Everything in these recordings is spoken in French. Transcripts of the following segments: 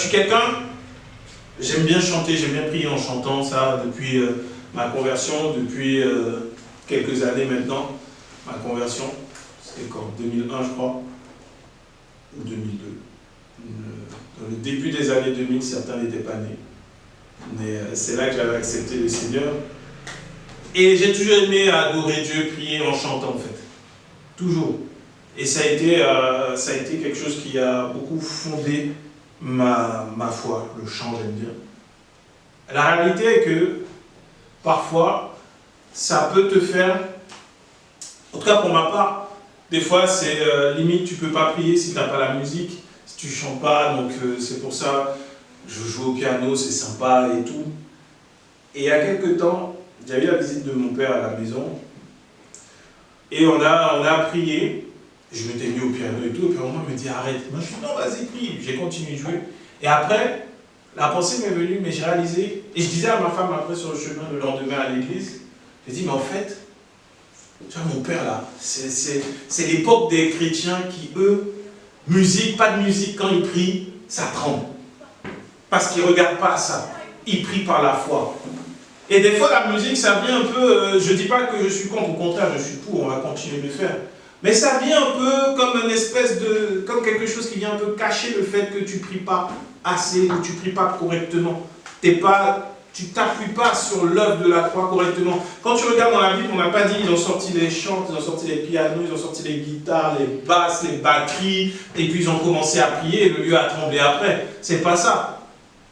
suis quelqu'un, j'aime bien chanter, j'aime bien prier en chantant, ça, depuis ma conversion, depuis quelques années maintenant. Ma conversion, c'était quand 2001, je crois, ou 2002. Dans le début des années 2000, certains n'étaient pas nés. Mais c'est là que j'avais accepté le Seigneur. Et j'ai toujours aimé adorer Dieu, prier en chantant, en fait. Toujours. Et ça a été quelque chose qui a beaucoup fondé ma foi, le chant, j'aime dire. La réalité est que, parfois, ça peut te faire, en tout cas pour ma part, des fois c'est limite tu ne peux pas prier si tu n'as pas la musique, si tu ne chantes pas, donc c'est pour ça, je joue au piano, c'est sympa et tout. Et il y a quelques temps, j'avais eu la visite de mon père à la maison, et on a prié, je m'étais mis au piano et tout, et puis à un moment il me dit arrête, moi je dis non vas-y prie, j'ai continué de jouer, et après, la pensée m'est venue, mais j'ai réalisé, et je disais à ma femme après sur le chemin le lendemain à l'église, j'ai dit mais en fait, tu vois mon père là, c'est l'époque des chrétiens qui eux, musique, pas de musique, quand ils prient, ça tremble. Parce qu'ils ne regardent pas ça, ils prient par la foi. Et des fois la musique ça vient un peu, je ne dis pas que je suis contre, au contraire je suis pour, on va continuer de le faire. Mais ça vient un peu comme une espèce de, comme quelque chose qui vient un peu cacher le fait que tu ne pries pas assez, ou tu ne pries pas correctement. Tu t'appuies pas sur l'œuvre de la croix correctement. Quand tu regardes dans la Bible, on n'a pas dit ils ont sorti les chants, ils ont sorti les pianos, ils ont sorti les guitares, les basses, les batteries, et puis ils ont commencé à prier et le lieu a tremblé après. C'est pas ça.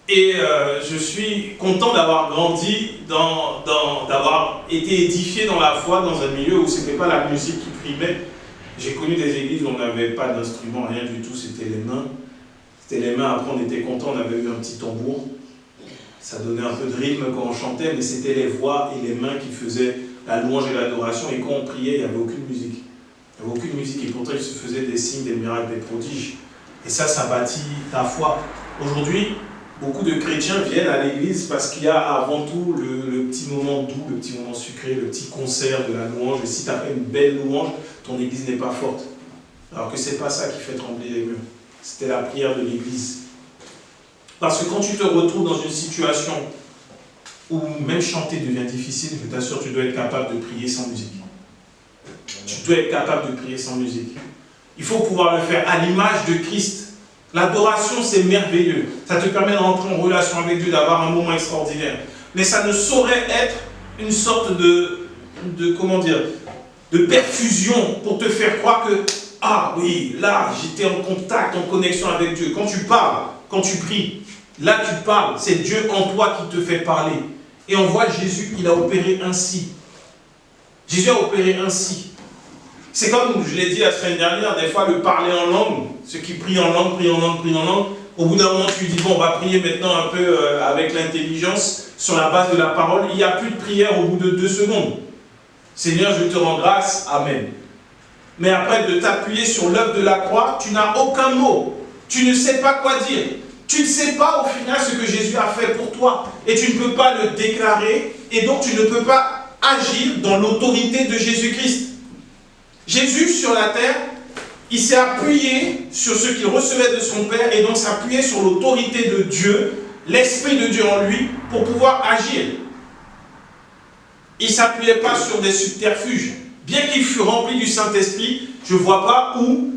Et je suis content d'avoir grandi, d'avoir été édifié dans la foi, dans un milieu où ce n'était pas la musique qui primait. J'ai connu des églises où on n'avait pas d'instrument, rien du tout, c'était les mains. C'était les mains, après on était content, on avait eu un petit tambour. Ça donnait un peu de rythme quand on chantait, mais c'était les voix et les mains qui faisaient la louange et l'adoration. Et quand on priait, il n'y avait aucune musique. Il n'y avait aucune musique, et pourtant il se faisait des signes, des miracles, des prodiges. Et ça bâtit ta foi. Aujourd'hui, beaucoup de chrétiens viennent à l'église parce qu'il y a avant tout le petit moment doux, le petit moment sucré, le petit concert de la louange. Et si tu as fait une belle louange, ton église n'est pas forte. Alors que ce n'est pas ça qui fait trembler les murs. C'était la prière de l'église. Parce que quand tu te retrouves dans une situation où même chanter devient difficile, je t'assure, tu dois être capable de prier sans musique. Tu dois être capable de prier sans musique. Il faut pouvoir le faire à l'image de Christ. L'adoration, c'est merveilleux. Ça te permet d'entrer en relation avec Dieu, d'avoir un moment extraordinaire. Mais ça ne saurait être une sorte comment dire, de perfusion pour te faire croire que, ah oui, là, j'étais en contact, en connexion avec Dieu. Quand tu parles, quand tu pries, là tu parles, c'est Dieu en toi qui te fait parler. Et on voit Jésus, il a opéré ainsi. Jésus a opéré ainsi. C'est comme, je l'ai dit la semaine dernière, des fois le parler en langue, ceux qui prient en langue, prient en langue, prient en langue, au bout d'un moment tu dis, bon, on va prier maintenant un peu avec l'intelligence, sur la base de la parole, il n'y a plus de prière au bout de 2 secondes. Seigneur, je te rends grâce, Amen. Mais après de t'appuyer sur l'œuvre de la croix, tu n'as aucun mot. Tu ne sais pas quoi dire. Tu ne sais pas au final ce que Jésus a fait pour toi. Et tu ne peux pas le déclarer. Et donc tu ne peux pas agir dans l'autorité de Jésus-Christ. Jésus sur la terre, il s'est appuyé sur ce qu'il recevait de son Père. Et donc s'appuyait sur l'autorité de Dieu, l'Esprit de Dieu en lui, pour pouvoir agir. Il ne s'appuyait pas sur des subterfuges. Bien qu'il fût rempli du Saint-Esprit, je ne vois pas où,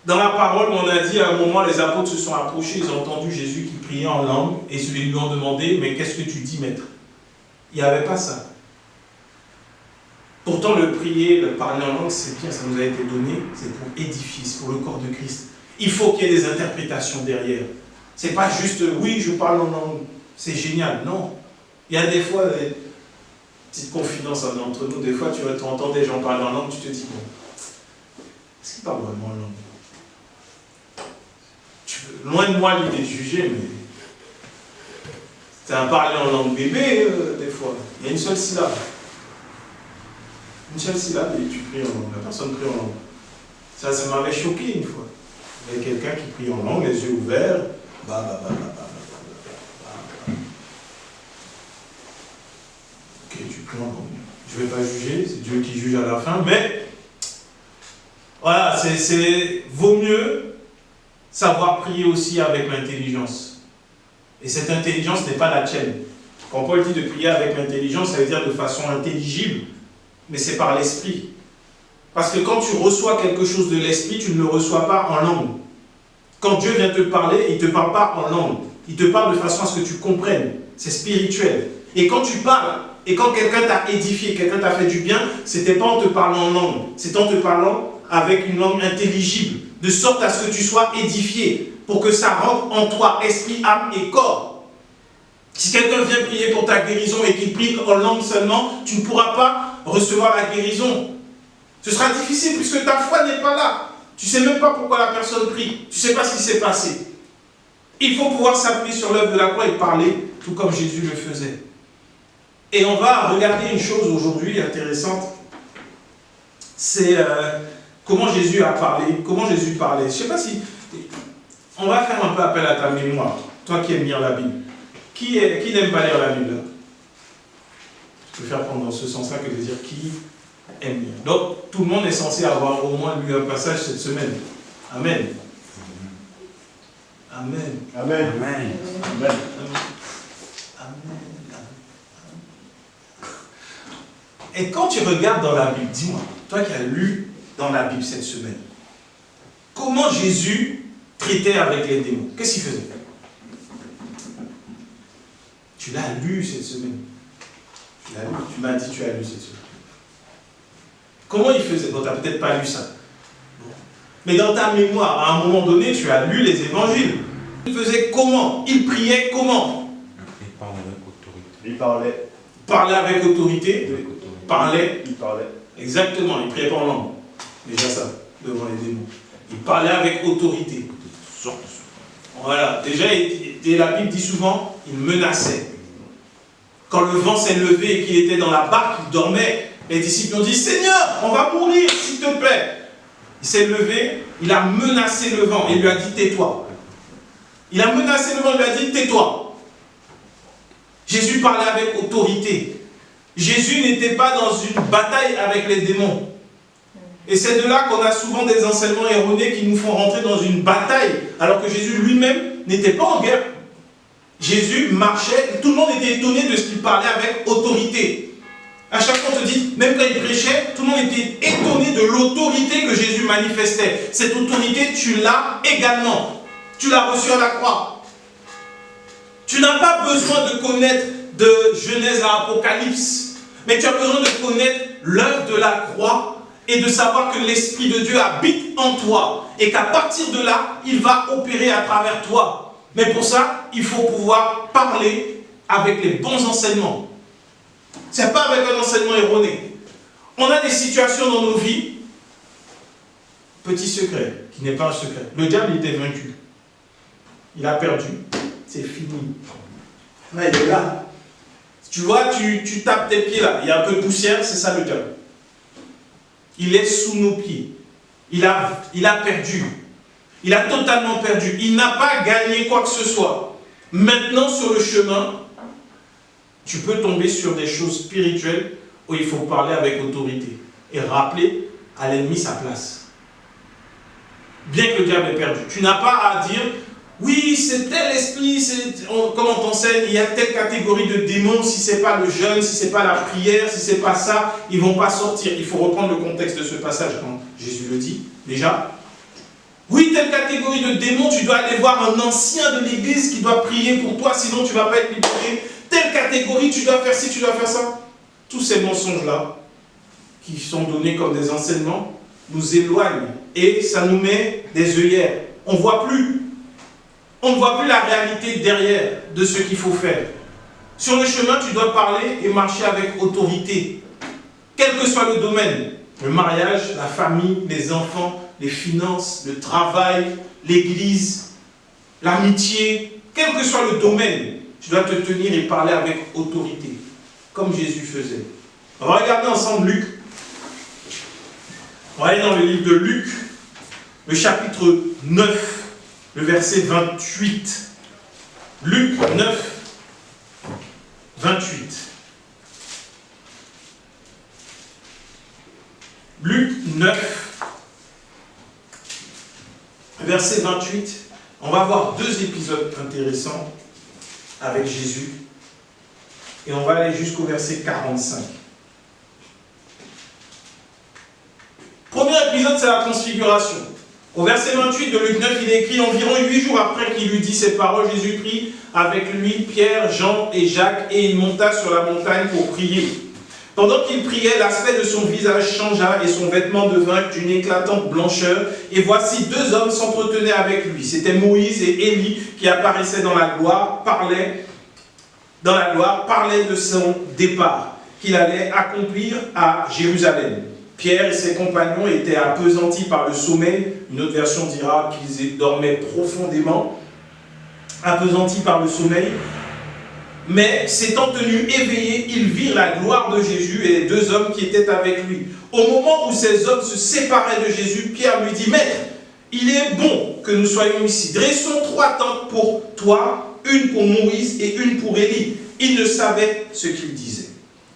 dans la parole, on a dit à un moment, les apôtres se sont approchés, ils ont entendu Jésus qui priait en langue, et ils lui ont demandé, mais qu'est-ce que tu dis, maître? Il n'y avait pas ça. Pourtant, le prier, le parler en langue, c'est bien, ça nous a été donné, c'est pour édifier, c'est pour le corps de Christ. Il faut qu'il y ait des interprétations derrière. Ce n'est pas juste, oui, je parle en langue, c'est génial, non. Il y a des fois... Petite confidence entre nous, des fois tu entends des gens parler en langue, tu te dis, bon, est-ce qu'ils parlent vraiment en langue? Loin de moi l'idée de juger, mais c'est un parler en langue bébé, des fois. Il y a une seule syllabe. Une seule syllabe et tu pries en langue. La personne prie en langue. Ça m'avait choqué une fois. Il y avait quelqu'un qui prie en langue, les yeux ouverts, Ok, tu pries en langue. Je ne vais pas juger, c'est Dieu qui juge à la fin, mais voilà, vaut mieux savoir prier aussi avec l'intelligence. Et cette intelligence n'est pas la tienne. Quand Paul dit de prier avec l'intelligence, ça veut dire de façon intelligible, mais c'est par l'esprit. Parce que quand tu reçois quelque chose de l'esprit, tu ne le reçois pas en langue. Quand Dieu vient te parler, il ne te parle pas en langue. Il te parle de façon à ce que tu comprennes. C'est spirituel. Et quand tu parles, et quand quelqu'un t'a édifié, quelqu'un t'a fait du bien, ce n'était pas en te parlant en langue, c'est en te parlant avec une langue intelligible, de sorte à ce que tu sois édifié, pour que ça rentre en toi, esprit, âme et corps. Si quelqu'un vient prier pour ta guérison et qu'il prie en langue seulement, tu ne pourras pas recevoir la guérison. Ce sera difficile puisque ta foi n'est pas là. Tu ne sais même pas pourquoi la personne prie. Tu ne sais pas ce qui s'est passé. Il faut pouvoir s'appuyer sur l'œuvre de la croix et parler, tout comme Jésus le faisait. Et on va regarder une chose aujourd'hui intéressante. C'est comment Jésus a parlé, comment Jésus parlait. Je ne sais pas si... On va faire un peu appel à ta mémoire. Toi qui aimes lire la Bible. Qui n'aime pas lire la Bible là? Je peux faire prendre dans ce sens-là que de dire qui aime lire. Donc, tout le monde est censé avoir au moins lu un passage cette semaine. Amen. Amen. Amen. Amen. Amen. Amen. Et quand tu regardes dans la Bible, dis-moi, toi qui as lu dans la Bible cette semaine, comment Jésus traitait avec les démons? Qu'est-ce qu'il faisait? Tu l'as lu cette semaine. Tu l'as lu. Tu m'as dit que tu as lu cette semaine. Comment il faisait? Bon, tu n'as peut-être pas lu ça. Bon. Mais dans ta mémoire, à un moment donné, tu as lu les évangiles. Il faisait comment? Il priait comment? Il parlait avec autorité. Il parlait. Parlait avec autorité. Parlait. Il parlait. Exactement, il ne priait pas en langue. Déjà ça, devant les démons. Il parlait avec autorité. Voilà, déjà, la Bible dit souvent, il menaçait. Quand le vent s'est levé et qu'il était dans la barque, il dormait, les disciples ont dit, Seigneur, on va mourir, s'il te plaît. Il s'est levé, il a menacé le vent et il lui a dit, tais-toi. Il a menacé le vent, il lui a dit, tais-toi. Jésus parlait avec autorité. Jésus n'était pas dans une bataille avec les démons. Et c'est de là qu'on a souvent des enseignements erronés qui nous font rentrer dans une bataille, alors que Jésus lui-même n'était pas en guerre. Jésus marchait, tout le monde était étonné de ce qu'il parlait avec autorité. À chaque fois, on te dit, même quand il prêchait, tout le monde était étonné de l'autorité que Jésus manifestait. Cette autorité, tu l'as également. Tu l'as reçue à la croix. Tu n'as pas besoin de connaître de Genèse à Apocalypse, mais tu as besoin de connaître l'œuvre de la croix et de savoir que l'Esprit de Dieu habite en toi et qu'à partir de là, il va opérer à travers toi. Mais pour ça, il faut pouvoir parler avec les bons enseignements. Ce n'est pas avec un enseignement erroné. On a des situations dans nos vies, petit secret, qui n'est pas un secret. Le diable il était vaincu. Il a perdu. C'est fini. Là, il est là. Tu vois, tu tapes tes pieds là, il y a un peu de poussière, c'est ça le diable. Il est sous nos pieds. Il a perdu. Il a totalement perdu. Il n'a pas gagné quoi que ce soit. Maintenant, sur le chemin, tu peux tomber sur des choses spirituelles où il faut parler avec autorité et rappeler à l'ennemi sa place. Bien que le diable ait perdu. Tu n'as pas à dire, oui, c'est tel esprit, comme on t'enseigne, il y a telle catégorie de démons, si ce n'est pas le jeûne, si ce n'est pas la prière, si ce n'est pas ça, ils ne vont pas sortir. Il faut reprendre le contexte de ce passage quand Jésus le dit, déjà. Oui, telle catégorie de démons, tu dois aller voir un ancien de l'église qui doit prier pour toi, sinon tu ne vas pas être libéré. Telle catégorie, tu dois faire ci, tu dois faire ça. Tous ces mensonges-là, qui sont donnés comme des enseignements, nous éloignent et ça nous met des œillères. On ne voit plus. On ne voit plus la réalité derrière de ce qu'il faut faire. Sur le chemin, tu dois parler et marcher avec autorité. Quel que soit le domaine, le mariage, la famille, les enfants, les finances, le travail, l'église, l'amitié, quel que soit le domaine, tu dois te tenir et parler avec autorité, comme Jésus faisait. On va regarder ensemble Luc. On va aller dans le livre de Luc, le chapitre 9, le verset 28. Luc 9, 28. Luc 9, verset 28 On va voir 2 épisodes intéressants avec Jésus. Et on va aller jusqu'au verset 45. Premier épisode, c'est la transfiguration. Au verset 28 de Luc 9, il est écrit: environ 8 jours après qu'il eut dit ces paroles, Jésus prit avec lui Pierre, Jean et Jacques, et il monta sur la montagne pour prier. Pendant qu'il priait, l'aspect de son visage changea et son vêtement devint d'une éclatante blancheur. Et voici 2 hommes s'entretenaient avec lui. C'était Moïse et Élie qui apparaissaient dans la gloire, parlaient de son départ, qu'il allait accomplir à Jérusalem. Pierre et ses compagnons étaient appesantis par le sommeil. Une autre version dira qu'ils dormaient profondément, appesantis par le sommeil. Mais s'étant tenus éveillés, ils virent la gloire de Jésus et les 2 hommes qui étaient avec lui. Au moment où ces hommes se séparaient de Jésus, Pierre lui dit: Maître, il est bon que nous soyons ici. Dressons 3 tentes pour toi, une pour Moïse et une pour Élie. Il ne savait ce qu'il disait.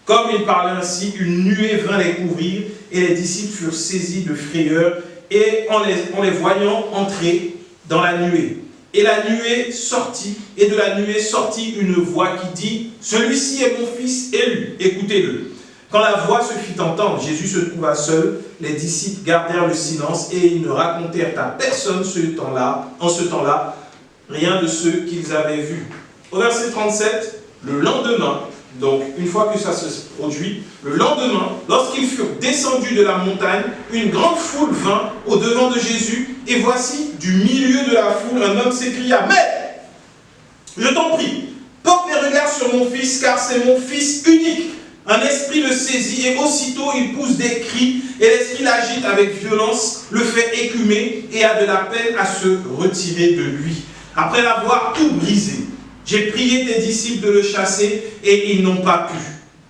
Comme il parlait ainsi, une nuée vint les couvrir et les disciples furent saisis de frayeur et en les voyant entrer dans la nuée. Et la nuée sortit, et de la nuée sortit une voix qui dit: celui-ci est mon fils élu, écoutez-le. Quand la voix se fit entendre, Jésus se trouva seul. Les disciples gardèrent le silence et ils ne racontèrent à personne en ce temps-là, rien de ce qu'ils avaient vu. Au verset 37, le lendemain, donc une fois que ça se produit, le lendemain, lorsqu'ils furent descendus de la montagne, une grande foule vint au-devant de Jésus, et voici, du milieu de la foule, un homme s'écria: Maître, je t'en prie, porte les regards sur mon fils, car c'est mon fils unique. Un esprit le saisit, et aussitôt il pousse des cris, et l'esprit l'agite avec violence, le fait écumer, et a de la peine à se retirer de lui. Après l'avoir tout brisé, j'ai prié tes disciples de le chasser, et ils n'ont pas pu.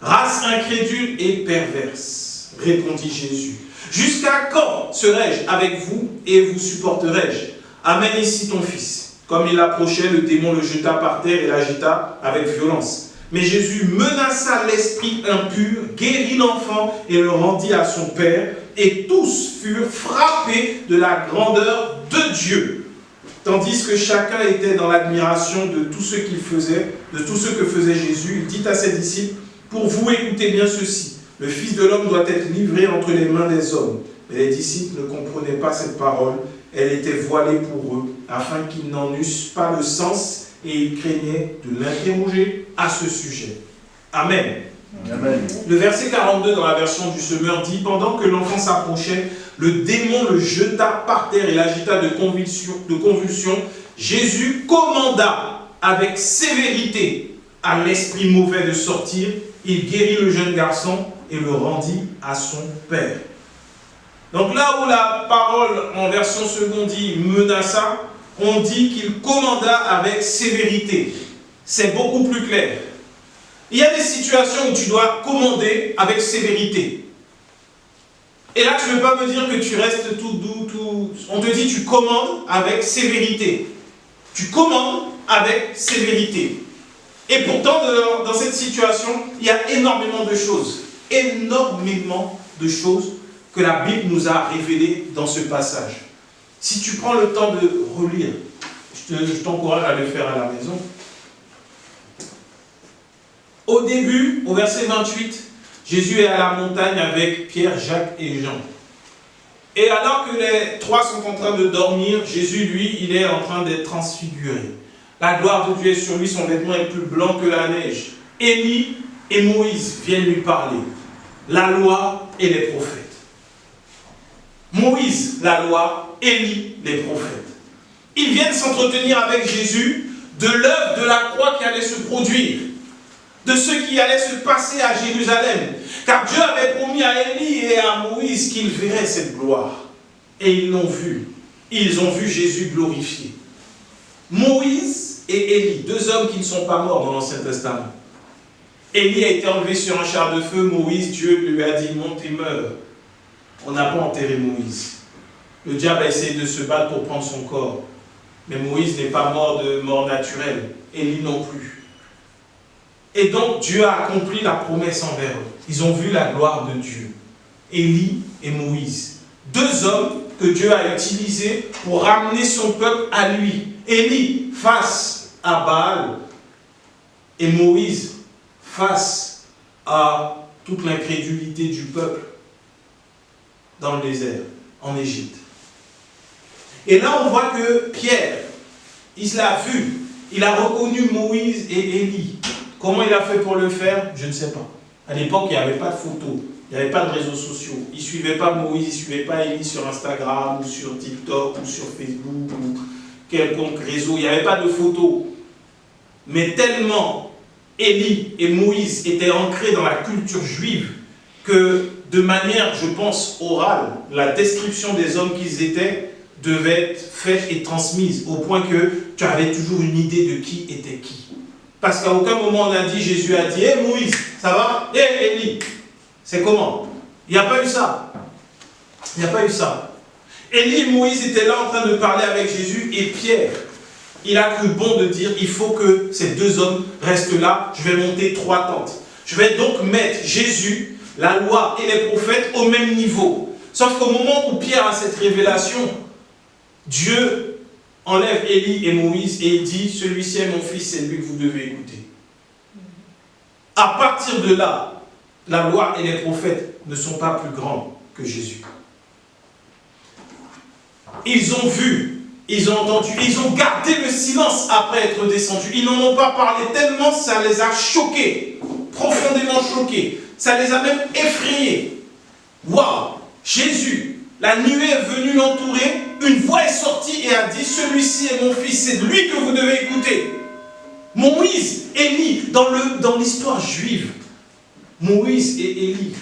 Race incrédule et perverse, répondit Jésus. Jusqu'à quand serai-je avec vous et vous supporterai-je? Amène ici ton fils. Comme il approchait, le démon le jeta par terre et l'agita avec violence. Mais Jésus menaça l'esprit impur, guérit l'enfant et le rendit à son père. Et tous furent frappés de la grandeur de Dieu. Tandis que chacun était dans l'admiration de tout ce qu'il faisait, de tout ce que faisait Jésus, il dit à ses disciples: pour vous, écoutez bien ceci. Le Fils de l'homme doit être livré entre les mains des hommes. Mais les disciples ne comprenaient pas cette parole. Elle était voilée pour eux, afin qu'ils n'en eussent pas le sens, et ils craignaient de l'interroger à ce sujet. Amen. Amen. Le verset 42 dans la version du Semeur dit: pendant que l'enfant s'approchait, le démon le jeta par terre et l'agita de convulsions. Jésus commanda avec sévérité à l'esprit mauvais de sortir. Il guérit le jeune garçon et le rendit à son père. Donc là où la parole en version seconde dit menaça, on dit qu'il commanda avec sévérité. C'est beaucoup plus clair. Il y a des situations où tu dois commander avec sévérité. Et là, tu ne veux pas me dire que tu restes tout doux, tout... On te dit tu commandes avec sévérité. Tu commandes avec sévérité. Et pourtant, dans cette situation, il y a énormément de choses que la Bible nous a révélées dans ce passage. Si tu prends le temps de relire, je t'encourage à le faire à la maison. Au début, au verset 28, Jésus est à la montagne avec Pierre, Jacques et Jean. Et alors que les 3 sont en train de dormir, Jésus, lui, il est en train d'être transfiguré. La gloire de Dieu est sur lui, son vêtement est plus blanc que la neige. Élie et Moïse viennent lui parler. La loi et les prophètes. Moïse, la loi, Élie, les prophètes. Ils viennent s'entretenir avec Jésus de l'œuvre de la croix qui allait se produire, de ce qui allait se passer à Jérusalem. Car Dieu avait promis à Élie et à Moïse qu'ils verraient cette gloire. Et ils l'ont vu. Ils ont vu Jésus glorifié. Moïse et Élie, 2 hommes qui ne sont pas morts dans l'Ancien Testament. Élie a été enlevé sur un char de feu. Moïse, Dieu lui a dit: monte et meurs. On n'a pas enterré Moïse. Le diable a essayé de se battre pour prendre son corps. Mais Moïse n'est pas mort de mort naturelle. Élie non plus. Et donc Dieu a accompli la promesse envers eux. Ils ont vu la gloire de Dieu. Élie et Moïse. 2 hommes que Dieu a utilisés pour ramener son peuple à lui. Élie face à Baal et Moïse face à toute l'incrédulité du peuple dans le désert, en Égypte. Et là, on voit que Pierre, il l'a vu, il a reconnu Moïse et Élie. Comment il a fait pour le faire? Je ne sais pas. À l'époque, il n'y avait pas de photos, il n'y avait pas de réseaux sociaux. Il ne suivait pas Moïse, il ne suivait pas Élie sur Instagram, ou sur TikTok, ou sur Facebook, ou quelconque réseau. Il n'y avait pas de photos. Mais tellement Élie et Moïse étaient ancrés dans la culture juive que, de manière, je pense, orale, la description des hommes qu'ils étaient devait être faite et transmise, au point que tu avais toujours une idée de qui était qui. Parce qu'à aucun moment on a dit, Jésus a dit, hé Moïse, ça va? Hé Élie, c'est comment? Il n'y a pas eu ça. Il n'y a pas eu ça. Élie et Moïse étaient là en train de parler avec Jésus, et Pierre, il a cru bon de dire, il faut que ces deux hommes restent là, je vais monter 3 tentes. Je vais donc mettre Jésus, la loi et les prophètes au même niveau. Sauf qu'au moment où Pierre a cette révélation, Dieu enlève Élie et Moïse et il dit, celui-ci est mon fils, c'est lui que vous devez écouter. À partir de là, la loi et les prophètes ne sont pas plus grands que Jésus. Ils ont vu, ils ont entendu, ils ont gardé le silence après être descendus. Ils n'en ont pas parlé tellement ça les a choqués, profondément choqués. Ça les a même effrayés. Waouh! Jésus, la nuée est venue l'entourer, une voix est sortie et a dit, celui-ci est mon fils, c'est lui que vous devez écouter. Moïse, Élie, dans l'histoire juive, Moïse et Élie,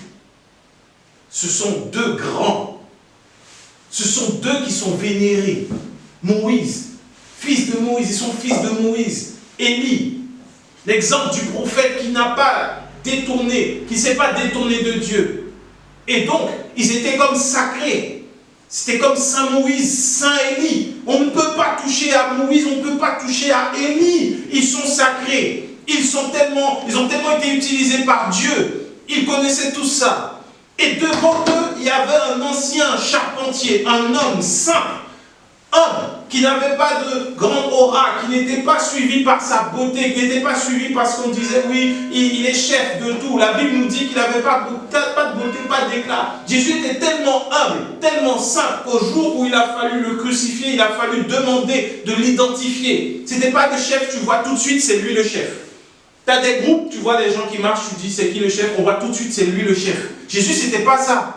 ce sont deux grands. Ce sont deux qui sont vénérés. Moïse, fils de Moïse, ils sont fils de Moïse. Élie, l'exemple du prophète qui n'a pas détourné, qui ne s'est pas détourné de Dieu. Et donc, ils étaient comme sacrés. C'était comme Saint Moïse, Saint Élie. On ne peut pas toucher à Moïse, on ne peut pas toucher à Élie. Ils sont sacrés. Ils ont tellement été utilisés par Dieu. Ils connaissaient tout ça. Et devant eux, il y avait un ancien charpentier, un homme simple, homme qui n'avait pas de grand aura, qui n'était pas suivi par sa beauté, qui n'était pas suivi parce qu'on disait oui, il est chef de tout. La Bible nous dit qu'il n'avait pas de beauté, pas d'éclat. Jésus était tellement humble, tellement simple qu'au jour où il a fallu le crucifier, il a fallu demander de l'identifier. Ce n'était pas le chef, tu vois tout de suite, c'est lui le chef. Tu as des groupes, tu vois les gens qui marchent, tu dis c'est qui le chef, on voit tout de suite c'est lui le chef. Jésus, c'était pas ça.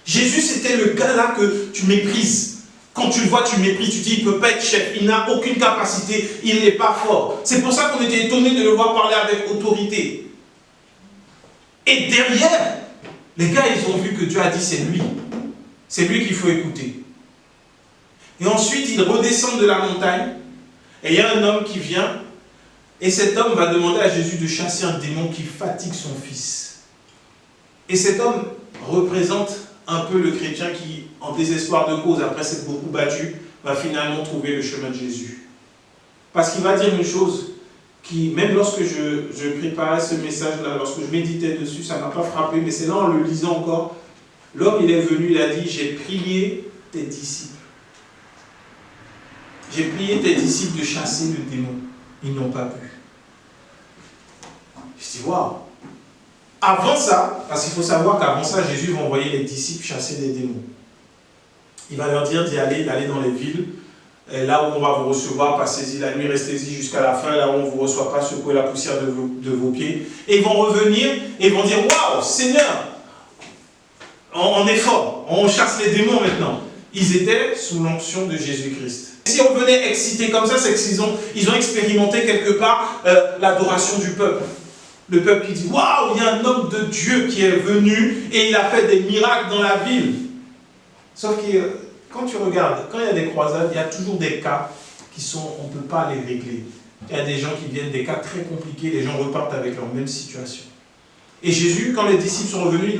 Jésus, c'était le gars là que tu méprises. Quand tu le vois, tu méprises, tu dis il ne peut pas être chef, il n'a aucune capacité, il n'est pas fort. C'est pour ça qu'on était étonné de le voir parler avec autorité. Et derrière, les gars, ils ont vu que Dieu a dit c'est lui. C'est lui qu'il faut écouter. Et ensuite, ils redescendent de la montagne, et il y a un homme qui vient. Et cet homme va demander à Jésus de chasser un démon qui fatigue son fils. Et cet homme représente un peu le chrétien qui, en désespoir de cause, après s'être beaucoup battu, va finalement trouver le chemin de Jésus. Parce qu'il va dire une chose qui, même lorsque je préparais ce message-là, lorsque je méditais dessus, ça ne m'a pas frappé, mais c'est là en le lisant encore, l'homme il est venu, il a dit, j'ai prié tes disciples. J'ai prié tes disciples de chasser le démon. Ils n'ont pas pu. Je dis, waouh! Avant ça, parce qu'il faut savoir qu'avant ça, Jésus va envoyer les disciples chasser des démons. Il va leur dire d'aller dans les villes, là où on va vous recevoir, passez-y la nuit, restez-y jusqu'à la fin, là où on ne vous reçoit pas, secouez la poussière de vos pieds. Et ils vont revenir et ils vont dire, waouh, Seigneur, on est fort, on chasse les démons maintenant. Ils étaient sous l'onction de Jésus-Christ. Si on venait exciter comme ça, c'est qu'ils ont expérimenté quelque part l'adoration du peuple. Le peuple qui dit, waouh, il y a un homme de Dieu qui est venu et il a fait des miracles dans la ville. Sauf que quand tu regardes, quand il y a des croisades, il y a toujours des cas qui sont, on ne peut pas les régler. Il y a des gens qui viennent des cas très compliqués, les gens repartent avec leur même situation. Et Jésus, quand les disciples sont revenus,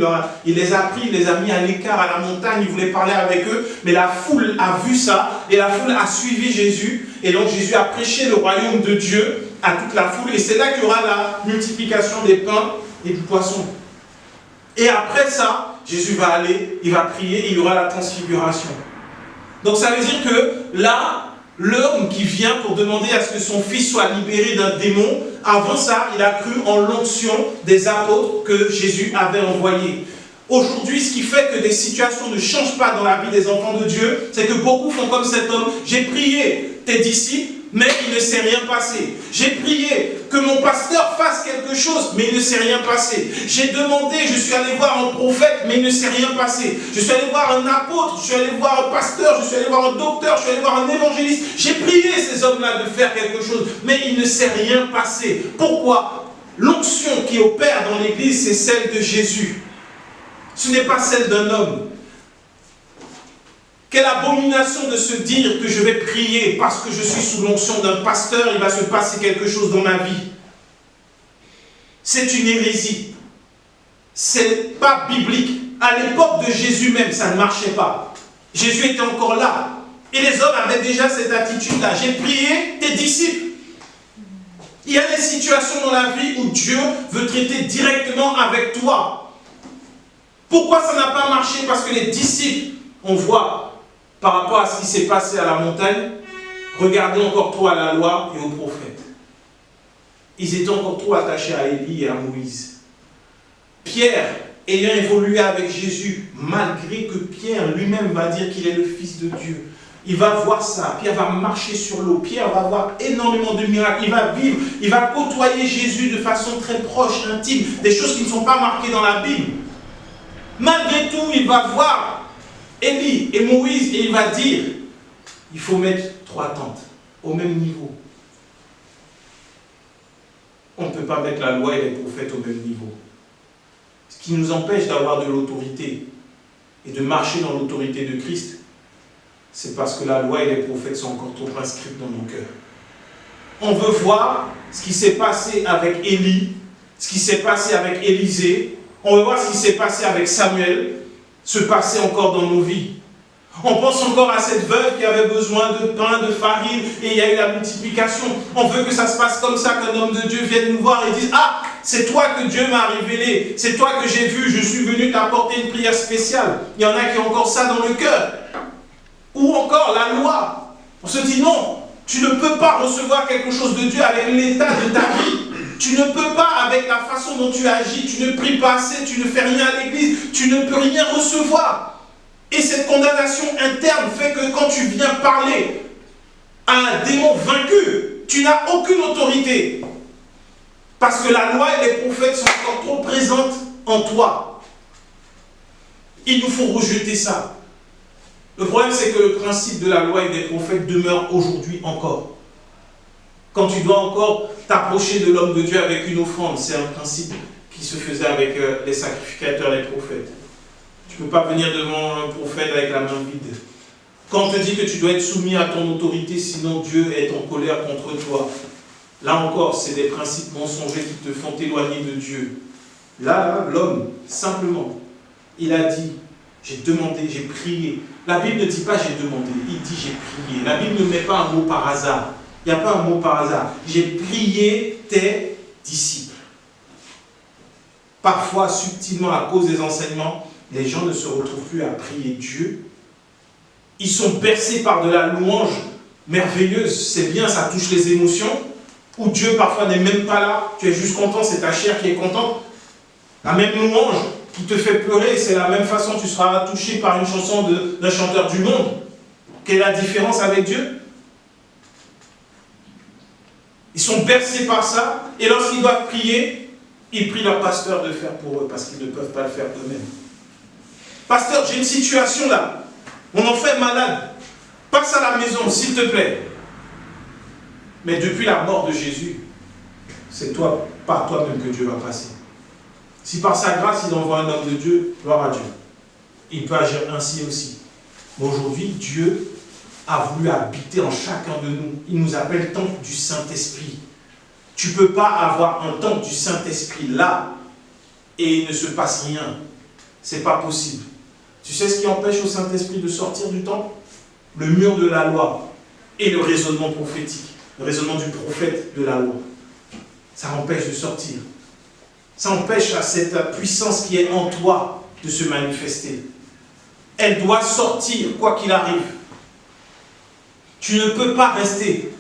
il les a pris, il les a mis à l'écart à la montagne, il voulait parler avec eux, mais la foule a vu ça, et la foule a suivi Jésus, et donc Jésus a prêché le royaume de Dieu à toute la foule, et c'est là qu'il y aura la multiplication des pains et du poisson. Et après ça, Jésus va aller, il va prier, et il y aura la transfiguration. Donc ça veut dire que là, l'homme qui vient pour demander à ce que son fils soit libéré d'un démon, avant ça, il a cru en l'onction des apôtres que Jésus avait envoyés. Aujourd'hui, ce qui fait que des situations ne changent pas dans la vie des enfants de Dieu, c'est que beaucoup font comme cet homme. J'ai prié tes disciples, mais il ne s'est rien passé. J'ai prié que mon pasteur fasse quelque chose, mais il ne s'est rien passé. J'ai demandé, je suis allé voir un prophète, mais il ne s'est rien passé. Je suis allé voir un apôtre, je suis allé voir un pasteur, je suis allé voir un docteur, je suis allé voir un évangéliste. J'ai prié ces hommes-là de faire quelque chose, mais il ne s'est rien passé. Pourquoi? L'onction qui opère dans l'Église, c'est celle de Jésus. Ce n'est pas celle d'un homme. Quelle abomination de se dire que je vais prier parce que je suis sous l'onction d'un pasteur, il va se passer quelque chose dans ma vie. C'est une hérésie. C'est pas biblique. À l'époque de Jésus même, ça ne marchait pas. Jésus était encore là. Et les hommes avaient déjà cette attitude-là. J'ai prié tes disciples. Il y a des situations dans la vie où Dieu veut traiter directement avec toi. Pourquoi ça n'a pas marché? Parce que les disciples, on voit, par rapport à ce qui s'est passé à la montagne, regardez encore trop à la loi et aux prophètes. Ils étaient encore trop attachés à Élie et à Moïse. Pierre, ayant évolué avec Jésus, malgré que Pierre lui-même va dire qu'il est le Fils de Dieu, il va voir ça, Pierre va marcher sur l'eau, Pierre va voir énormément de miracles, il va vivre, il va côtoyer Jésus de façon très proche, intime, des choses qui ne sont pas marquées dans la Bible. Malgré tout, il va voir Élie et Moïse et il va dire, il faut mettre 3 tentes au même niveau. On ne peut pas mettre la loi et les prophètes au même niveau. Ce qui nous empêche d'avoir de l'autorité et de marcher dans l'autorité de Christ, c'est parce que la loi et les prophètes sont encore trop inscrits dans nos cœurs. On veut voir ce qui s'est passé avec Élie, ce qui s'est passé avec Élisée. On veut voir ce qui s'est passé avec Samuel se passer encore dans nos vies. On pense encore à cette veuve qui avait besoin de pain, de farine, et il y a eu la multiplication. On veut que ça se passe comme ça, qu'un homme de Dieu vienne nous voir et dise « Ah, c'est toi que Dieu m'a révélé, c'est toi que j'ai vu, je suis venu t'apporter une prière spéciale. » Il y en a qui ont encore ça dans le cœur. Ou encore la loi. On se dit « Non, tu ne peux pas recevoir quelque chose de Dieu avec l'état de ta vie. Tu ne peux pas avec la façon dont tu agis, tu ne pries pas assez, tu ne fais rien à l'église, tu ne peux rien recevoir. » Et cette condamnation interne fait que quand tu viens parler à un démon vaincu, tu n'as aucune autorité. Parce que la loi et les prophètes sont encore trop présentes en toi. Il nous faut rejeter ça. Le problème, c'est que le principe de la loi et des prophètes demeure aujourd'hui encore. Quand tu dois encore t'approcher de l'homme de Dieu avec une offrande, c'est un principe qui se faisait avec les sacrificateurs, les prophètes. Tu ne peux pas venir devant un prophète avec la main vide. Quand on te dit que tu dois être soumis à ton autorité, sinon Dieu est en colère contre toi. Là encore, c'est des principes mensongers qui te font t'éloigner de Dieu. Là, l'homme, simplement, il a dit, j'ai demandé, j'ai prié. La Bible ne dit pas j'ai demandé, il dit j'ai prié. La Bible ne met pas un mot par hasard. Il n'y a pas un mot par hasard. J'ai prié tes disciples. Parfois, subtilement, à cause des enseignements, les gens ne se retrouvent plus à prier Dieu. Ils sont bercés par de la louange merveilleuse. C'est bien, ça touche les émotions. Où Dieu parfois n'est même pas là. Tu es juste content, c'est ta chair qui est contente. La même louange qui te fait pleurer, c'est la même façon tu seras touché par une chanson d'un chanteur du monde. Quelle est la différence avec Dieu? Ils sont bercés par ça, et lorsqu'ils doivent prier, ils prient leur pasteur de faire pour eux, parce qu'ils ne peuvent pas le faire eux-mêmes. Pasteur, j'ai une situation là, mon enfant est malade, passe à la maison, s'il te plaît. Mais depuis la mort de Jésus, c'est toi, par toi-même que Dieu va passer. Si par sa grâce, il envoie un homme de Dieu, gloire à Dieu. Il peut agir ainsi aussi. Mais aujourd'hui, Dieu a voulu habiter en chacun de nous. Il nous appelle temple du Saint-Esprit. Tu ne peux pas avoir un temple du Saint-Esprit là et il ne se passe rien. Ce n'est pas possible. Tu sais ce qui empêche au Saint-Esprit de sortir du temple? Le mur de la loi et le raisonnement prophétique. Le raisonnement du prophète de la loi. Ça empêche de sortir. Ça empêche à cette puissance qui est en toi de se manifester. Elle doit sortir, quoi qu'il arrive. Tu ne peux pas rester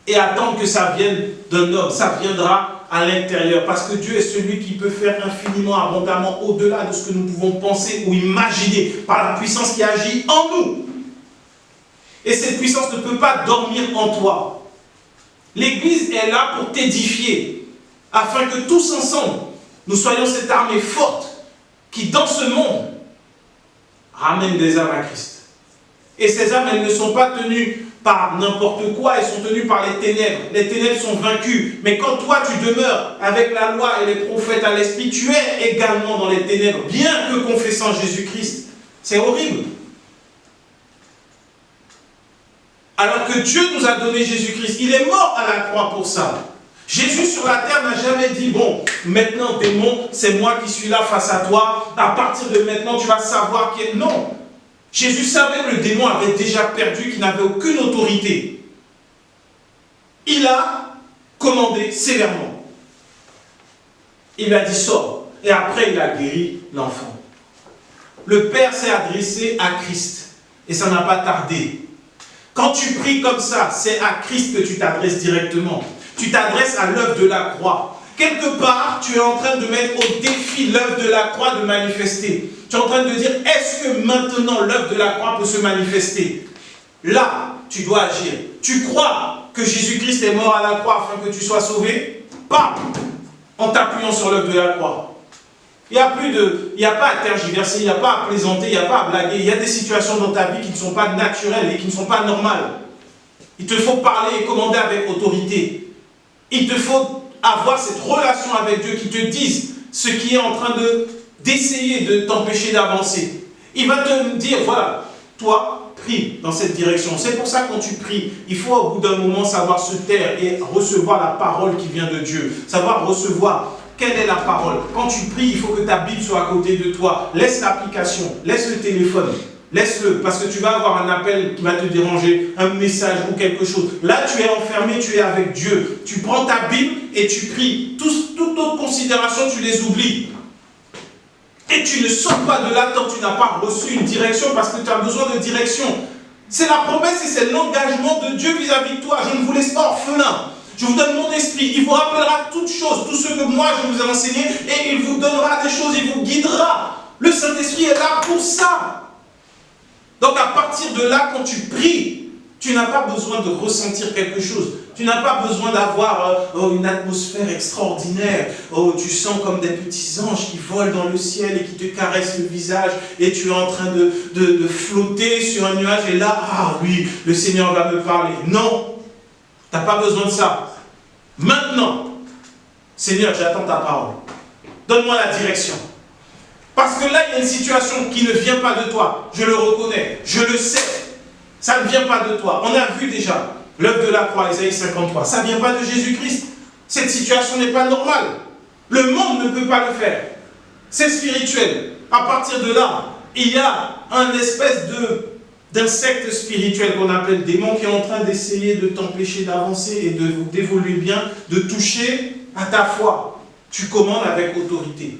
et attendre que ça vienne d'un homme. Ça viendra à l'intérieur. Parce que Dieu est celui qui peut faire infiniment, abondamment, au-delà de ce que nous pouvons penser ou imaginer, par la puissance qui agit en nous. Et cette puissance ne peut pas dormir en toi. L'Église est là pour t'édifier, afin que tous ensemble, nous soyons cette armée forte qui, dans ce monde, ramène des âmes à Christ. Et ces âmes, elles ne sont pas tenues par n'importe quoi, elles sont tenues par les ténèbres. Les ténèbres sont vaincues. Mais quand toi, tu demeures avec la loi et les prophètes à l'esprit, tu es également dans les ténèbres, bien que confessant Jésus-Christ. C'est horrible. Alors que Dieu nous a donné Jésus-Christ, il est mort à la croix pour ça. Jésus sur la terre n'a jamais dit, bon, maintenant démon, c'est moi qui suis là face à toi, à partir de maintenant tu vas savoir qui est... Non. Jésus savait que le démon avait déjà perdu, qu'il n'avait aucune autorité. Il a commandé sévèrement. Il a dit, sors. Et après, il a guéri l'enfant. Le Père s'est adressé à Christ. Et ça n'a pas tardé. Quand tu pries comme ça, c'est à Christ que tu t'adresses directement. Tu t'adresses à l'œuvre de la croix. Quelque part, tu es en train de mettre au défi l'œuvre de la croix de manifester. Tu es en train de dire, est-ce que maintenant l'œuvre de la croix peut se manifester? Là, tu dois agir. Tu crois que Jésus-Christ est mort à la croix afin que tu sois sauvé? Pas en t'appuyant sur l'œuvre de la croix. Il n'y a pas à tergiverser, il n'y a pas à plaisanter, il n'y a pas à blaguer. Il y a des situations dans ta vie qui ne sont pas naturelles et qui ne sont pas normales. Il te faut parler et commander avec autorité. Il te faut avoir cette relation avec Dieu qui te dise ce qui est en train d'essayer de t'empêcher d'avancer. Il va te dire, voilà, toi, prie dans cette direction. C'est pour ça que quand tu pries, il faut au bout d'un moment savoir se taire et recevoir la parole qui vient de Dieu. Savoir recevoir quelle est la parole. Quand tu pries, il faut que ta Bible soit à côté de toi. Laisse l'application, laisse le téléphone. Laisse-le, parce que tu vas avoir un appel qui va te déranger, un message ou quelque chose. Là, tu es enfermé, tu es avec Dieu. Tu prends ta Bible et tu pries. Toute autre considération, tu les oublies. Et tu ne sors pas de là tant que tu n'as pas reçu une direction, parce que tu as besoin de direction. C'est la promesse et c'est l'engagement de Dieu vis-à-vis de toi. Je ne vous laisse pas orphelin. Je vous donne mon esprit. Il vous rappellera toutes choses, tout ce que moi je vous ai enseigné, et il vous donnera des choses, il vous guidera. Le Saint-Esprit est là pour ça. Donc à partir de là, quand tu pries, tu n'as pas besoin de ressentir quelque chose. Tu n'as pas besoin d'avoir une atmosphère extraordinaire. Oh, tu sens comme des petits anges qui volent dans le ciel et qui te caressent le visage. Et tu es en train de flotter sur un nuage. Et là, ah oui, le Seigneur va me parler. Non, tu n'as pas besoin de ça. Maintenant, Seigneur, j'attends ta parole. Donne-moi la direction. Parce que là, il y a une situation qui ne vient pas de toi. Je le reconnais, je le sais. Ça ne vient pas de toi. On a vu déjà l'œuvre de la croix, Isaïe 53. Ça ne vient pas de Jésus-Christ. Cette situation n'est pas normale. Le monde ne peut pas le faire. C'est spirituel. À partir de là, il y a un espèce d'insecte spirituel qu'on appelle démon qui est en train d'essayer de t'empêcher d'avancer et d'évoluer bien, de toucher à ta foi. Tu commandes avec autorité,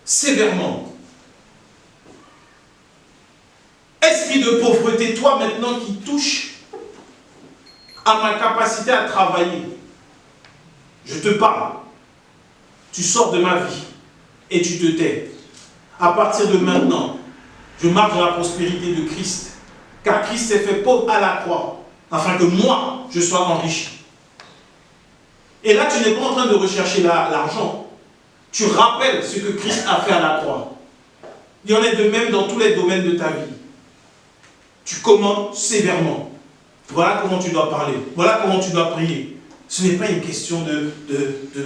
sévèrement. Esprit de pauvreté, toi maintenant qui touche à ma capacité à travailler, je te parle, tu sors de ma vie et tu te tais. À partir de maintenant, je marche dans la prospérité de Christ, car Christ s'est fait pauvre à la croix, afin que moi, je sois enrichi. Et là, tu n'es pas en train de rechercher l'argent, tu rappelles ce que Christ a fait à la croix. Il y en a de même dans tous les domaines de ta vie. Tu commandes sévèrement. Voilà comment tu dois parler. Voilà comment tu dois prier. Ce n'est pas une question de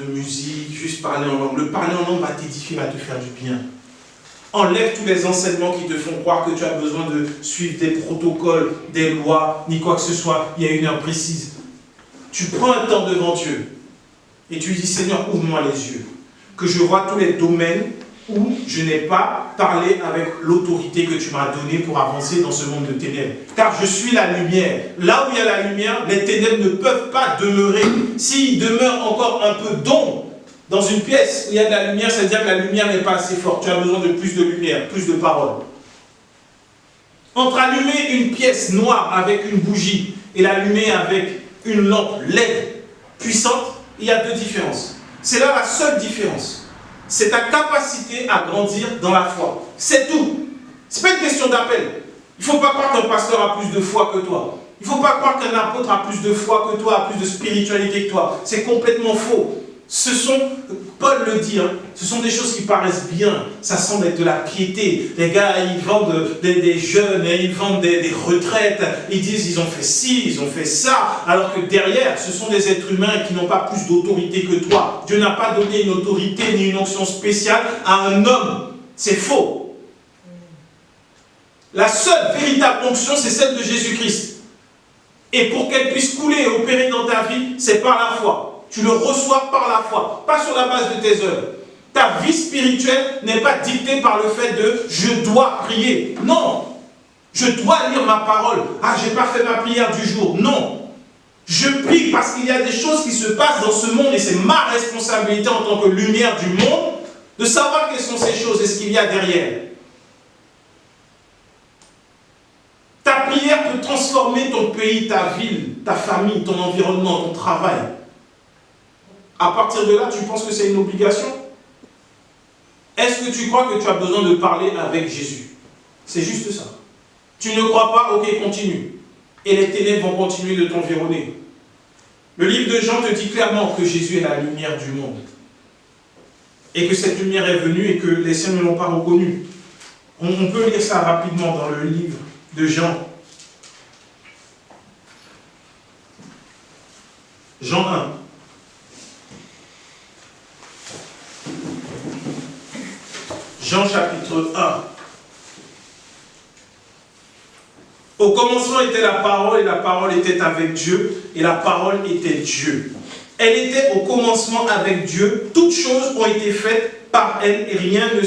musique, juste parler en langue. Le parler en langue va t'édifier, va te faire du bien. Enlève tous les enseignements qui te font croire que tu as besoin de suivre des protocoles, des lois, ni quoi que ce soit. Il y a une heure précise. Tu prends un temps devant Dieu et tu dis, Seigneur, ouvre-moi les yeux. Que je vois tous les domaines où je n'ai pas parlé avec l'autorité que tu m'as donnée pour avancer dans ce monde de ténèbres. Car je suis la lumière. Là où il y a la lumière, les ténèbres ne peuvent pas demeurer. S'il demeure encore un peu d'ombre dans une pièce où il y a de la lumière, c'est-à-dire que la lumière n'est pas assez forte. Tu as besoin de plus de lumière, plus de parole. Entre allumer une pièce noire avec une bougie et l'allumer avec une lampe LED puissante, il y a deux différences. C'est là la seule différence. C'est ta capacité à grandir dans la foi. C'est tout. Ce n'est pas une question d'appel. Il ne faut pas croire qu'un pasteur a plus de foi que toi. Il ne faut pas croire qu'un apôtre a plus de foi que toi, a plus de spiritualité que toi. C'est complètement faux. Ce sont, Paul le dit, hein, ce sont des choses qui paraissent bien. Ça semble être de la piété. Les gars, ils vendent des jeunes, ils vendent des retraites. Ils disent, ils ont fait ci, ils ont fait ça. Alors que derrière, ce sont des êtres humains qui n'ont pas plus d'autorité que toi. Dieu n'a pas donné une autorité ni une onction spéciale à un homme. C'est faux. La seule véritable onction, c'est celle de Jésus-Christ. Et pour qu'elle puisse couler et opérer dans ta vie, c'est par la foi. Tu le reçois par la foi, pas sur la base de tes œuvres. Ta vie spirituelle n'est pas dictée par le fait de « je dois prier ». Non. Je dois lire ma parole. Ah, je n'ai pas fait ma prière du jour. Non. Je prie parce qu'il y a des choses qui se passent dans ce monde et c'est ma responsabilité en tant que lumière du monde de savoir quelles sont ces choses et ce qu'il y a derrière. Ta prière peut transformer ton pays, ta ville, ta famille, ton environnement, ton travail. À partir de là, tu penses que c'est une obligation? Est-ce que tu crois que tu as besoin de parler avec Jésus? C'est juste ça. Tu ne crois pas? Ok, continue. Et les ténèbres vont continuer de t'environner. Le livre de Jean te dit clairement que Jésus est la lumière du monde. Et que cette lumière est venue et que les siens ne l'ont pas reconnue. On peut lire ça rapidement dans le livre de Jean. Jean 1. Jean chapitre 1. Au commencement était la parole, et la parole était avec Dieu, et la parole était Dieu. Elle était au commencement avec Dieu. Toutes choses ont été faites par elle, et rien de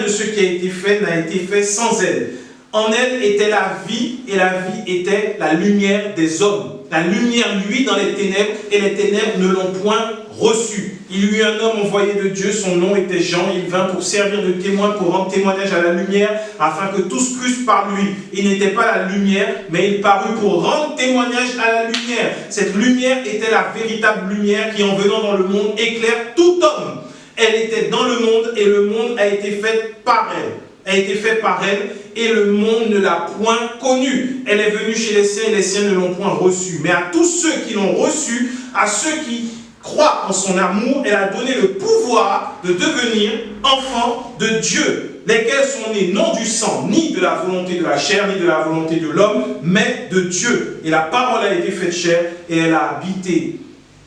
ce qui a été fait n'a été fait sans elle. En elle était la vie, et la vie était la lumière des hommes. La lumière luit dans les ténèbres, et les ténèbres ne l'ont point reçue. Il y eut un homme envoyé de Dieu, son nom était Jean. Il vint pour servir de témoin, pour rendre témoignage à la lumière, afin que tous crussent par lui. Il n'était pas la lumière, mais il parut pour rendre témoignage à la lumière. Cette lumière était la véritable lumière qui, en venant dans le monde, éclaire tout homme. Elle était dans le monde, et le monde a été fait par elle. Et le monde ne l'a point connue. Elle est venue chez les siens et les siens ne l'ont point reçue. Mais à tous ceux qui l'ont reçue, à ceux qui croient en son amour, elle a donné le pouvoir de devenir enfants de Dieu, lesquels sont nés non du sang, ni de la volonté de la chair, ni de la volonté de l'homme, mais de Dieu. Et la parole a été faite chair et elle a habité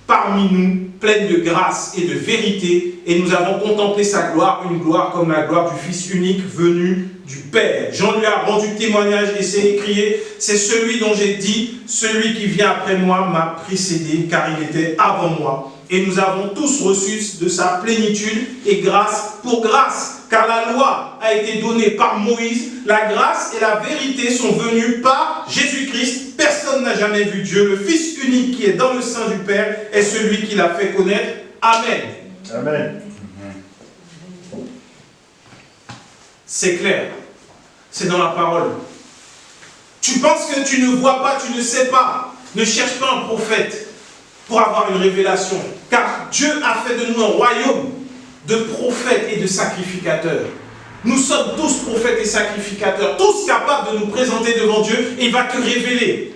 parmi nous, pleine de grâce et de vérité, et nous avons contemplé sa gloire, une gloire comme la gloire du Fils unique venu du Père. Jean lui a rendu témoignage et s'est écrié, c'est celui dont j'ai dit, celui qui vient après moi m'a précédé, car il était avant moi. Et nous avons tous reçu de sa plénitude et grâce pour grâce, car la loi a été donnée par Moïse, la grâce et la vérité sont venues par Jésus-Christ. Personne n'a jamais vu Dieu. Le Fils unique qui est dans le sein du Père est celui qui l'a fait connaître. Amen. Amen. C'est clair. C'est dans la parole. Tu penses que tu ne vois pas, tu ne sais pas. Ne cherche pas un prophète pour avoir une révélation. Car Dieu a fait de nous un royaume de prophètes et de sacrificateurs. Nous sommes tous prophètes et sacrificateurs, tous capables de nous présenter devant Dieu, et il va te révéler.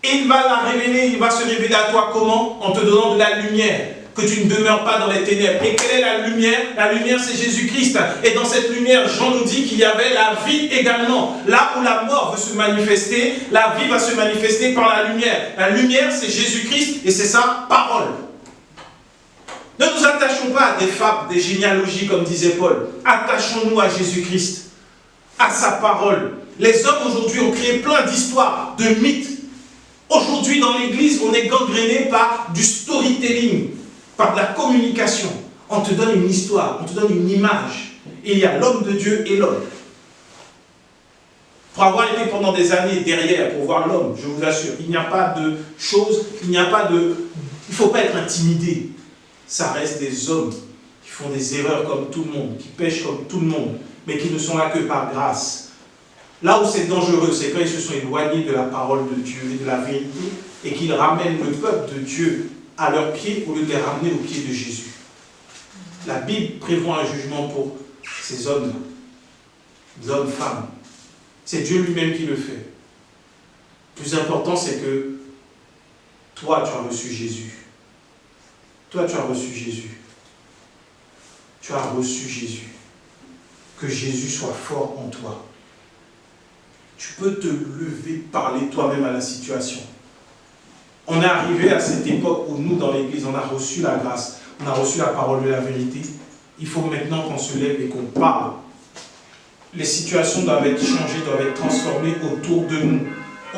Et il va la révéler, il va se révéler à toi comment? En te donnant de la lumière, que tu ne demeures pas dans les ténèbres. Et quelle est la lumière? La lumière, c'est Jésus-Christ. Et dans cette lumière, Jean nous dit qu'il y avait la vie également. Là où la mort veut se manifester, la vie va se manifester par la lumière. La lumière, c'est Jésus-Christ et c'est sa parole. Ne nous attachons pas à des fables, des généalogies, comme disait Paul. Attachons-nous à Jésus-Christ, à sa parole. Les hommes aujourd'hui ont créé plein d'histoires, de mythes. Aujourd'hui, dans l'Église, on est gangréné par du storytelling, par de la communication. On te donne une histoire, on te donne une image. Et il y a l'homme de Dieu et l'homme. Pour avoir été pendant des années derrière, pour voir l'homme, je vous assure, il n'y a pas de choses, il n'y a pas de... Il ne faut pas être intimidé. Ça reste des hommes qui font des erreurs comme tout le monde, qui pêchent comme tout le monde, mais qui ne sont là que par grâce. Là où c'est dangereux, c'est quand ils se sont éloignés de la parole de Dieu et de la vérité et qu'ils ramènent le peuple de Dieu à leurs pieds au lieu de les ramener aux pieds de Jésus. La Bible prévoit un jugement pour ces hommes-là, des hommes, femmes. C'est Dieu lui-même qui le fait. Le plus important, c'est que toi, tu as reçu Jésus. Toi, tu as reçu Jésus. Tu as reçu Jésus. Que Jésus soit fort en toi. Tu peux te lever, parler toi-même à la situation. On est arrivé à cette époque où nous, dans l'Église, on a reçu la grâce, on a reçu la parole de la vérité. Il faut maintenant qu'on se lève et qu'on parle. Les situations doivent être changées, doivent être transformées autour de nous.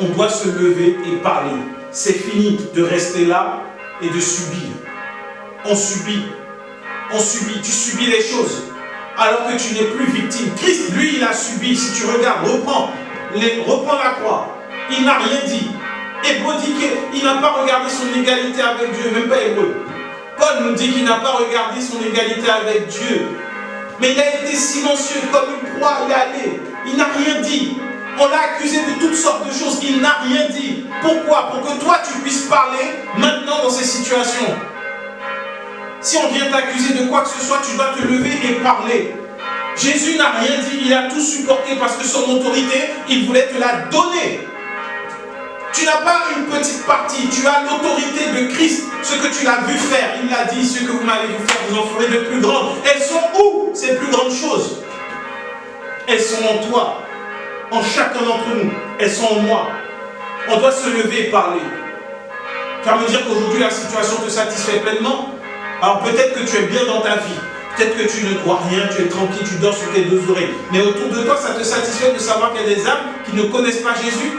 On doit se lever et parler. C'est fini de rester là et de subir. On subit. On subit. Tu subis les choses alors que tu n'es plus victime. Christ, lui, il a subi. Si tu regardes, reprends la croix. Il n'a rien dit. Hébreu dit qu'il n'a pas regardé son égalité avec Dieu, même pas Hébreu. Paul nous dit qu'il n'a pas regardé son égalité avec Dieu. Mais il a été silencieux comme une proie, il est allé. Il n'a rien dit. On l'a accusé de toutes sortes de choses. Il n'a rien dit. Pourquoi? Pour que toi, tu puisses parler maintenant dans ces situations. Si on vient t'accuser de quoi que ce soit, tu dois te lever et parler. Jésus n'a rien dit. Il a tout supporté parce que son autorité, il voulait te la donner. Tu n'as pas une petite partie. Tu as l'autorité de Christ. Ce que tu l'as vu faire. Il l'a dit, ce que vous m'avez vu faire, vous en ferez de plus grandes. Elles sont où, ces plus grandes choses? Elles sont en toi. En chacun d'entre nous. Elles sont en moi. On doit se lever et parler. Tu vas me dire qu'aujourd'hui la situation te satisfait pleinement. Alors peut-être que tu es bien dans ta vie. Peut-être que tu ne dois rien, tu es tranquille, tu dors sur tes deux oreilles. Mais autour de toi, ça te satisfait de savoir qu'il y a des âmes qui ne connaissent pas Jésus.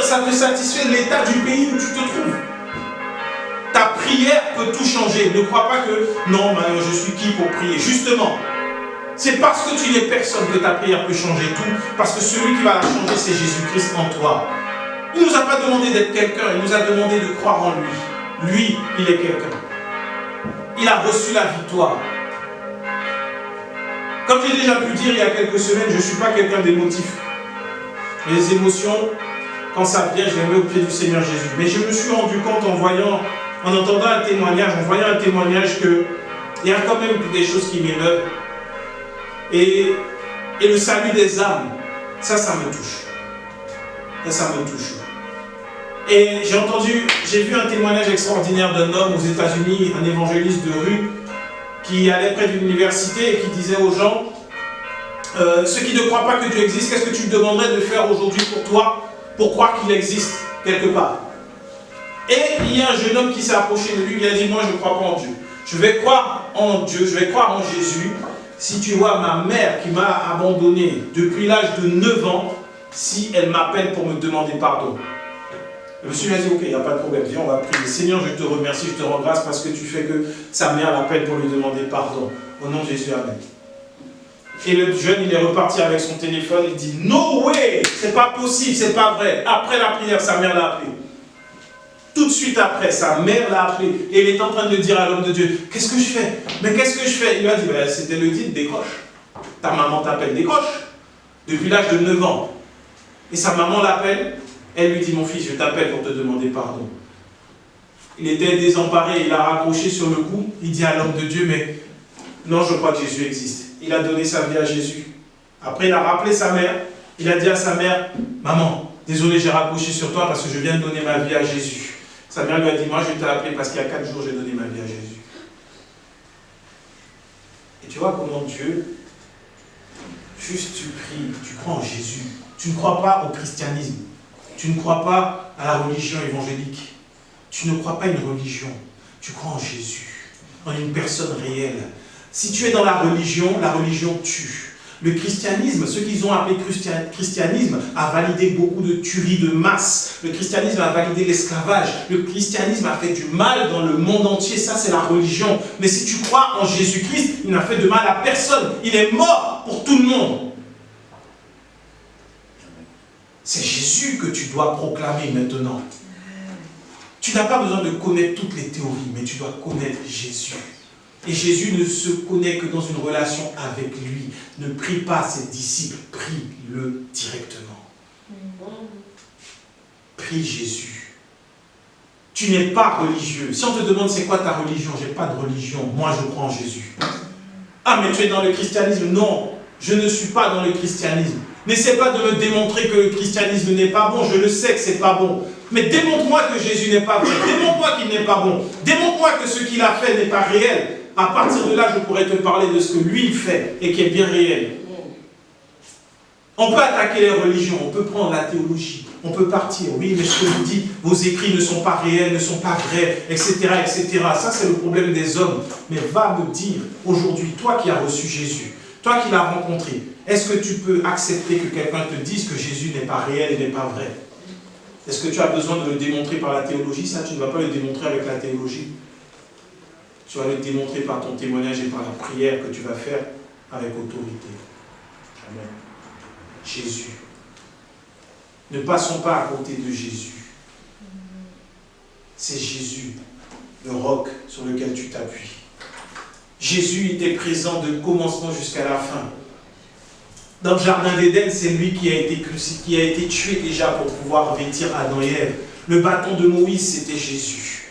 Ça te satisfait de l'état du pays où tu te trouves. Ta prière peut tout changer. Ne crois pas que non, je suis qui pour prier. Justement, c'est parce que tu n'es personne que ta prière peut changer tout. Parce que celui qui va la changer, c'est Jésus-Christ en toi. Il ne nous a pas demandé d'être quelqu'un, il nous a demandé de croire en lui. Lui, il est quelqu'un. Il a reçu la victoire. Comme j'ai déjà pu dire il y a quelques semaines, je ne suis pas quelqu'un d'émotif. Les émotions, quand ça vient, je les mets au pied du Seigneur Jésus. Mais je me suis rendu compte en entendant un témoignage, en voyant un témoignage qu'il y a quand même des choses qui m'émeuvent. Et le salut des âmes, ça me touche. Ça me touche. Et j'ai vu un témoignage extraordinaire d'un homme aux États-Unis, un évangéliste de rue, qui allait près d'une université et qui disait aux gens, ceux qui ne croient pas que Dieu existe, qu'est-ce que tu me demanderais de faire aujourd'hui pour toi, pour croire qu'il existe quelque part? Et il y a un jeune homme qui s'est approché de lui, il a dit, moi je ne crois pas en Dieu. Je vais croire en Dieu, je vais croire en Jésus. Si tu vois ma mère qui m'a abandonné depuis l'âge de 9 ans, si elle m'appelle pour me demander pardon. Le monsieur lui a dit, ok, il n'y a pas de problème, viens, on va prier. Seigneur, je te remercie, je te rends grâce parce que tu fais que sa mère l'appelle pour lui demander pardon. Au nom de Jésus, amen. Et le jeune, il est reparti avec son téléphone, il dit, no way, c'est pas possible, c'est pas vrai. Après la prière, sa mère l'a appelé. Tout de suite après, sa mère l'a appelé. Et il est en train de dire à l'homme de Dieu, qu'est-ce que je fais? Mais qu'est-ce que je fais? Il lui a dit, ben, c'était le dit, décroche. Ta maman t'appelle, décroche. Depuis l'âge de 9 ans. Et sa maman l'appelle, elle lui dit, mon fils, je t'appelle pour te demander pardon. Il était désemparé, il a raccroché sur le coup, il dit à l'homme de Dieu, mais non, je crois que Jésus existe. Il a donné sa vie à Jésus. Après, il a rappelé sa mère, il a dit à sa mère, maman, désolé, j'ai raccroché sur toi parce que je viens de donner ma vie à Jésus. Sa mère lui a dit, moi je t'ai appelé parce qu'il y a 4 jours, j'ai donné ma vie à Jésus. Et tu vois comment Dieu, juste tu pries, tu crois en Jésus. Tu ne crois pas au christianisme. Tu ne crois pas à la religion évangélique. Tu ne crois pas à une religion. Tu crois en Jésus, en une personne réelle. Si tu es dans la religion tue. Le christianisme, ce qu'ils ont appelé christianisme, a validé beaucoup de tueries de masse. Le christianisme a validé l'esclavage. Le christianisme a fait du mal dans le monde entier. Ça, c'est la religion. Mais si tu crois en Jésus-Christ, il n'a fait de mal à personne. Il est mort pour tout le monde. C'est Jésus que tu dois proclamer maintenant. Tu n'as pas besoin de connaître toutes les théories, mais tu dois connaître Jésus. Et Jésus ne se connaît que dans une relation avec lui. Ne prie pas ses disciples, prie-le directement. Prie Jésus. Tu n'es pas religieux. Si on te demande c'est quoi ta religion, j'ai pas de religion. Moi je crois en Jésus. Ah mais tu es dans le christianisme. Non, je ne suis pas dans le christianisme. N'essaie pas de me démontrer que le christianisme n'est pas bon. Je le sais que c'est pas bon. Mais démontre-moi que Jésus n'est pas vrai. Démontre-moi qu'il n'est pas bon. Démontre-moi que ce qu'il a fait n'est pas réel. À partir de là, je pourrais te parler de ce que lui il fait et qui est bien réel. On peut attaquer les religions, on peut prendre la théologie, on peut partir. Oui, mais ce que vous dites, vos écrits ne sont pas réels, ne sont pas vrais, etc., etc. Ça, c'est le problème des hommes. Mais va me dire, aujourd'hui, toi qui as reçu Jésus, toi qui l'as rencontré, est-ce que tu peux accepter que quelqu'un te dise que Jésus n'est pas réel et n'est pas vrai? Est-ce que tu as besoin de le démontrer par la théologie? Ça, tu ne vas pas le démontrer avec la théologie. Tu vas le démontrer par ton témoignage et par la prière que tu vas faire avec autorité. Amen. Jésus. Ne passons pas à côté de Jésus. C'est Jésus, le roc sur lequel tu t'appuies. Jésus était présent de commencement jusqu'à la fin. Dans le jardin d'Éden, c'est lui qui a été tué déjà pour pouvoir vêtir Adam et Ève. Le bâton de Moïse, c'était Jésus.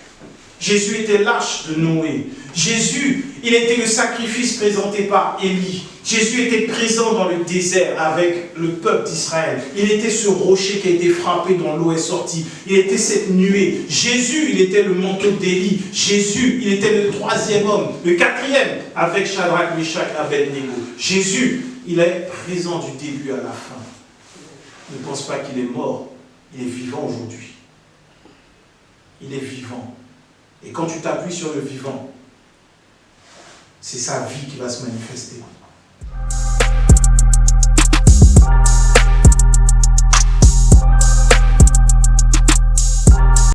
Jésus était l'arche de Noé. Jésus, il était le sacrifice présenté par Élie. Jésus était présent dans le désert avec le peuple d'Israël. Il était ce rocher qui a été frappé dont l'eau est sortie. Il était cette nuée. Jésus, il était le manteau d'Élie. Jésus, il était le troisième homme, le quatrième, avec Shadrach, Meshach et Abednego. Jésus, il est présent du début à la fin. Ne pense pas qu'il est mort. Il est vivant aujourd'hui. Il est vivant. Et quand tu t'appuies sur le vivant, c'est sa vie qui va se manifester.